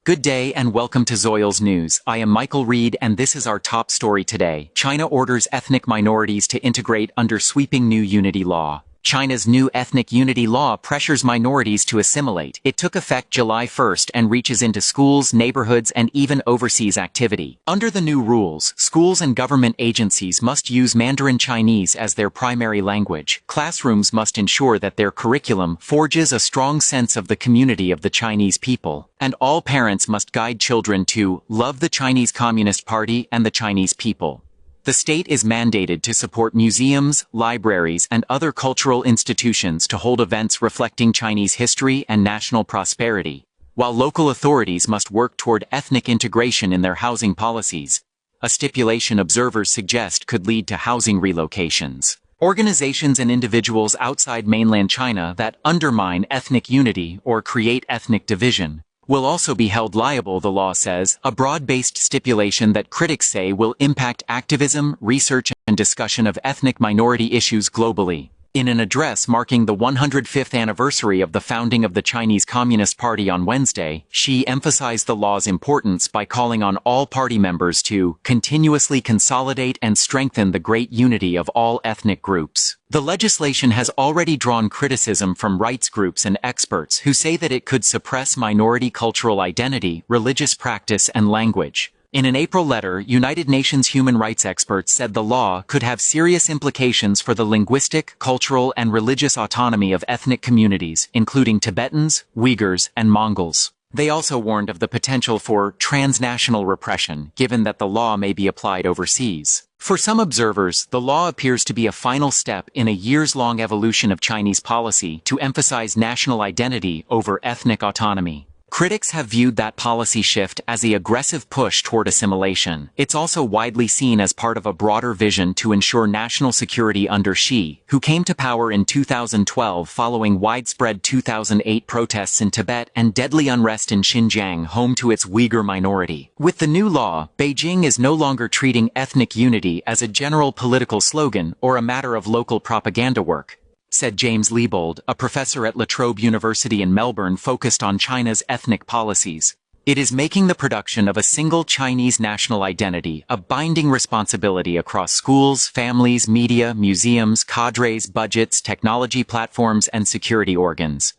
Good day and welcome to Zoil's News. I am Michael Reed and this is our top story today. China orders ethnic minorities to integrate under sweeping new unity law. China's new ethnic unity law pressures minorities to assimilate. It took effect July 1st and reaches into schools, neighborhoods, and even overseas activity. Under the new rules, schools and government agencies must use Mandarin Chinese as their primary language. Classrooms must ensure that their curriculum forges a strong sense of the community of the Chinese people. And all parents must guide children to love the Chinese Communist Party and the Chinese people. The state is mandated to support museums, libraries, and other cultural institutions to hold events reflecting Chinese history and national prosperity, while local authorities must work toward ethnic integration in their housing policies, a stipulation observers suggest could lead to housing relocations. Organizations and individuals outside mainland China that undermine ethnic unity or create ethnic division will also be held liable, the law says, a broad-based stipulation that critics say will impact activism, research, and discussion of ethnic minority issues globally. In an address marking the 105th anniversary of the founding of the Chinese Communist Party on Wednesday, Xi emphasized the law's importance by calling on all party members to continuously consolidate and strengthen the great unity of all ethnic groups. The legislation has already drawn criticism from rights groups and experts who say that it could suppress minority cultural identity, religious practice, and language. In an April letter, United Nations human rights experts said the law could have serious implications for the linguistic, cultural, and religious autonomy of ethnic communities, including Tibetans, Uyghurs, and Mongols. They also warned of the potential for transnational repression, given that the law may be applied overseas. For some observers, the law appears to be a final step in a years-long evolution of Chinese policy to emphasize national identity over ethnic autonomy. Critics have viewed that policy shift as the aggressive push toward assimilation. It's also widely seen as part of a broader vision to ensure national security under Xi, who came to power in 2012 following widespread 2008 protests in Tibet and deadly unrest in Xinjiang, home to its Uyghur minority. With the new law, Beijing is no longer treating ethnic unity as a general political slogan or a matter of local propaganda work, said James Leibold, a professor at La Trobe University in Melbourne focused on China's ethnic policies. It is making the production of a single Chinese national identity a binding responsibility across schools, families, media, museums, cadres, budgets, technology platforms, and security organs.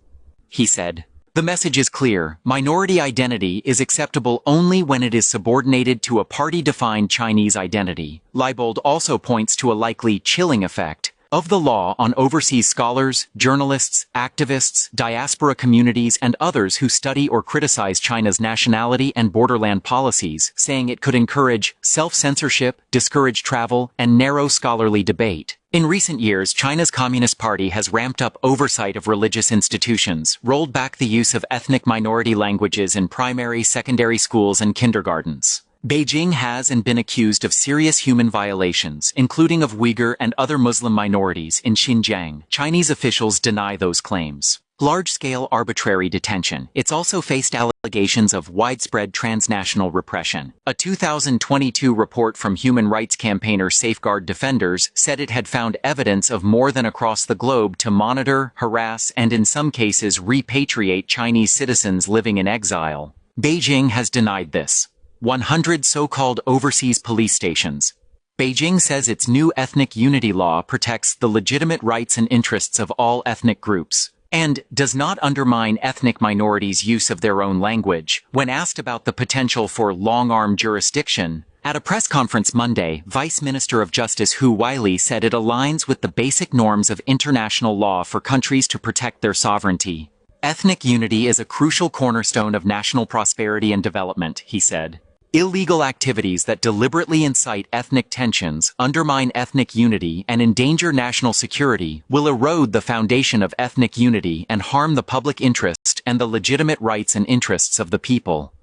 He said, "The message is clear. Minority identity is acceptable only when it is subordinated to a party-defined Chinese identity." Leibold also points to a likely chilling effect of the law on overseas scholars, journalists, activists, diaspora communities, and others who study or criticize China's nationality and borderland policies, saying it could encourage self-censorship, discourage travel, and narrow scholarly debate. In recent years, China's Communist Party has ramped up oversight of religious institutions, rolled back the use of ethnic minority languages in primary, secondary schools, and kindergartens. Beijing has been accused of serious human violations, including of Uyghur and other Muslim minorities in Xinjiang. Chinese officials deny those claims. Large-scale arbitrary detention. It's also faced allegations of widespread transnational repression. A 2022 report from human rights campaigner Safeguard Defenders said it had found evidence of more than across the globe to monitor, harass, and in some cases repatriate Chinese citizens living in exile. Beijing has denied this. 100 so-called overseas police stations. Beijing says its new ethnic unity law protects the legitimate rights and interests of all ethnic groups, and does not undermine ethnic minorities' use of their own language. When asked about the potential for long-arm jurisdiction, at a press conference Monday, Vice Minister of Justice Hu Weili said it aligns with the basic norms of international law for countries to protect their sovereignty. Ethnic unity is a crucial cornerstone of national prosperity and development, he said. Illegal activities that deliberately incite ethnic tensions, undermine ethnic unity, and endanger national security will erode the foundation of ethnic unity and harm the public interest and the legitimate rights and interests of the people.